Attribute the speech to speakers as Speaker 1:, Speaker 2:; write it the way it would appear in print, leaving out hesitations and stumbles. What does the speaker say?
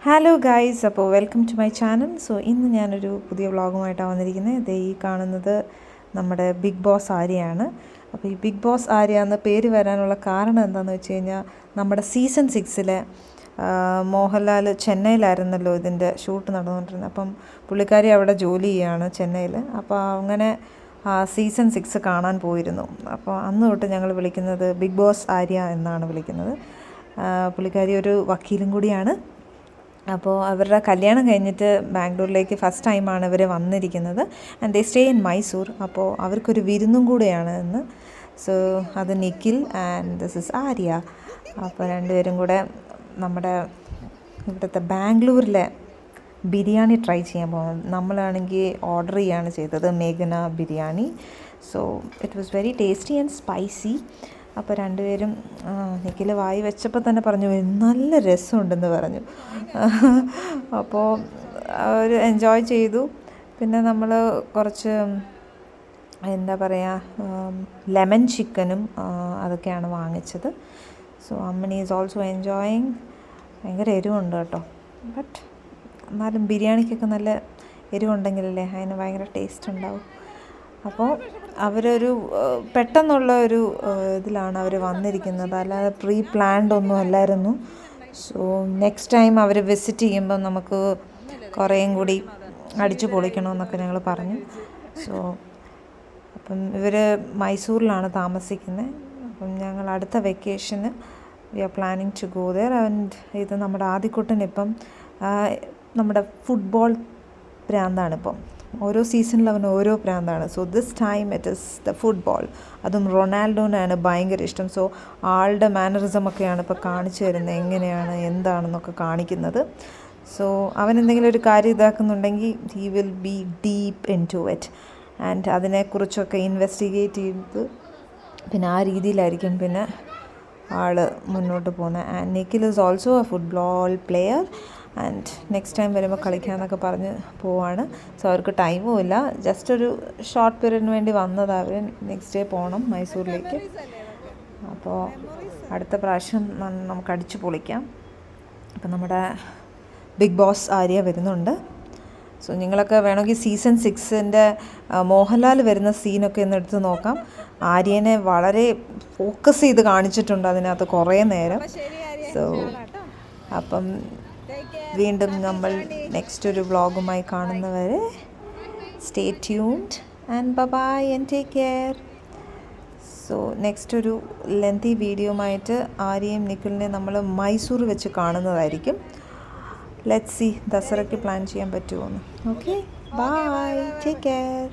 Speaker 1: Hello guys, അപ്പോൾ welcome to my channel. So ഇന്ന് ഞാനൊരു പുതിയ വ്ളോഗുമായിട്ടാണ് വന്നിരിക്കുന്നത്. ഇത് ഈ കാണുന്നത് നമ്മുടെ ബിഗ് ബോസ് ആര്യയാണ്. അപ്പോൾ ഈ ബിഗ് ബോസ് ആര്യ എന്ന പേര് വരാനുള്ള കാരണം എന്താണെന്ന് വെച്ച് കഴിഞ്ഞാൽ, നമ്മുടെ സീസൺ 6 മോഹൻലാൽ ചെന്നൈയിലായിരുന്നല്ലോ ഇതിൻ്റെ ഷൂട്ട് നടന്നുകൊണ്ടിരുന്നത്. അപ്പം പുള്ളിക്കാരി അവിടെ ജോലി ചെയ്യുകയാണ് ചെന്നൈയിൽ. അപ്പോൾ അങ്ങനെ സീസൺ 6 കാണാൻ പോയിരുന്നു. അപ്പോൾ അന്ന് തൊട്ട് ഞങ്ങൾ വിളിക്കുന്നത് ബിഗ് ബോസ് ആര്യ എന്നാണ് വിളിക്കുന്നത്. പുള്ളിക്കാരി ഒരു വക്കീലും കൂടിയാണ്. അപ്പോൾ അവരുടെ കല്യാണം കഴിഞ്ഞിട്ട് ബാംഗ്ലൂരിലേക്ക് ഫസ്റ്റ് ടൈമാണ് ഇവർ വന്നിരിക്കുന്നത്. And they stay in Mysore. അപ്പോൾ അവർക്കൊരു വിരുന്നും കൂടെയാണ് ഇന്ന്. സോ അത് Nikhil and this is Arya. അപ്പോൾ രണ്ടുപേരും കൂടെ നമ്മുടെ ഇവിടുത്തെ ബാംഗ്ലൂരിലെ ബിരിയാണി ട്രൈ ചെയ്യാൻ പോകുന്നത്. നമ്മളാണെങ്കിൽ ഓർഡർ ചെയ്യുകയാണ് ചെയ്തത്, മേഘന biryani. So it was very tasty and spicy. അപ്പോൾ രണ്ടുപേരും നിഖിൽ വായി വെച്ചപ്പോൾ തന്നെ പറഞ്ഞു നല്ല രസമുണ്ടെന്ന് പറഞ്ഞു. അപ്പോൾ അവർ എൻജോയ് ചെയ്തു. പിന്നെ നമ്മൾ കുറച്ച് എന്താ പറയുക, ലെമൺ ചിക്കനും അതൊക്കെയാണ് വാങ്ങിച്ചത്. So Ammani is also enjoying. ഭയങ്കര എരിവുണ്ട് കേട്ടോ. ബട്ട് എന്നാലും ബിരിയാണിക്കൊക്കെ നല്ല എരിവുണ്ടെങ്കിലല്ലേ അതിന് ഭയങ്കര ടേസ്റ്റ് ഉണ്ടാവും. അപ്പോൾ അവരൊരു പെട്ടെന്നുള്ള ഒരു ഇതിലാണ് അവർ വന്നിരിക്കുന്നത്, അല്ലാതെ പ്രീ പ്ലാൻഡ് ഒന്നും അല്ലായിരുന്നു. സോ നെക്സ്റ്റ് ടൈം അവർ വിസിറ്റ് ചെയ്യുമ്പോൾ നമുക്ക് കുറേയും കൂടി അടിച്ചു പൊളിക്കണമെന്നൊക്കെ ഞങ്ങൾ പറഞ്ഞു. സോ അപ്പം ഇവർ മൈസൂരിലാണ് താമസിക്കുന്നത്. അപ്പം ഞങ്ങൾ അടുത്ത വെക്കേഷന് we are planning to go there. And ഇത് നമ്മുടെ ആദിക്കുട്ടനിപ്പം നമ്മുടെ ഫുട്ബോൾ പ്രാന്താണിപ്പം. ഓരോ സീസണിൽ അവന് ഓരോ പ്രാന്താണ്. So this time it is the football. അതും റൊണാൾഡോനാണ് ഭയങ്കര ഇഷ്ടം. സോ ആളുടെ മാനറിസമൊക്കെയാണ് ഇപ്പോൾ കാണിച്ചു തരുന്നത്, എങ്ങനെയാണ് എന്താണെന്നൊക്കെ കാണിക്കുന്നത്. സോ അവൻ എന്തെങ്കിലും ഒരു കാര്യം ഇതാക്കുന്നുണ്ടെങ്കിൽ he will be deep into it and അതിനെക്കുറിച്ചൊക്കെ ഇൻവെസ്റ്റിഗേറ്റ് ചെയ്ത് പിന്നെ ആ രീതിയിലായിരിക്കും പിന്നെ ആൾ മുന്നോട്ട് പോകുന്നത്. And Nikhil is also a football player. And next time വരുമ്പോൾ കളിക്കാമെന്നൊക്കെ പറഞ്ഞ് പോവാണ്. സോ അവർക്ക് ടൈമും ഇല്ല, ജസ്റ്റ് ഒരു ഷോർട്ട് പീരീഡിന് വേണ്ടി വന്നതാണ് അവർ. നെക്സ്റ്റ് ഡേ പോകണം മൈസൂരിലേക്ക്. അപ്പോൾ അടുത്ത പ്രാവശ്യം നമുക്ക് അടിച്ചു പൊളിക്കാം. അപ്പം നമ്മുടെ ബിഗ് ബോസ് ആര്യ വരുന്നുണ്ട്. സോ നിങ്ങളൊക്കെ വേണമെങ്കിൽ സീസൺ 6 മോഹൻലാൽ വരുന്ന സീനൊക്കെ ഒന്ന് എടുത്ത് നോക്കാം. ആര്യനെ വളരെ ഫോക്കസ് ചെയ്ത് കാണിച്ചിട്ടുണ്ട് അതിനകത്ത് കുറേ നേരം. സോ അപ്പം വീണ്ടും നമ്മൾ നെക്സ്റ്റ് ഒരു വ്ളോഗുമായി കാണുന്നവരെ stay tuned and bye and take care. So next ഒരു ലെന്തി വീഡിയോയുമായിട്ട് ആര്യയും നിഖിലിനെ നമ്മൾ മൈസൂർ വെച്ച് കാണുന്നതായിരിക്കും. ലെറ്റ്സ് സീ ദസറയ്ക്ക് പ്ലാൻ ചെയ്യാൻ പറ്റുമോ എന്ന്. Okay, bye, take care.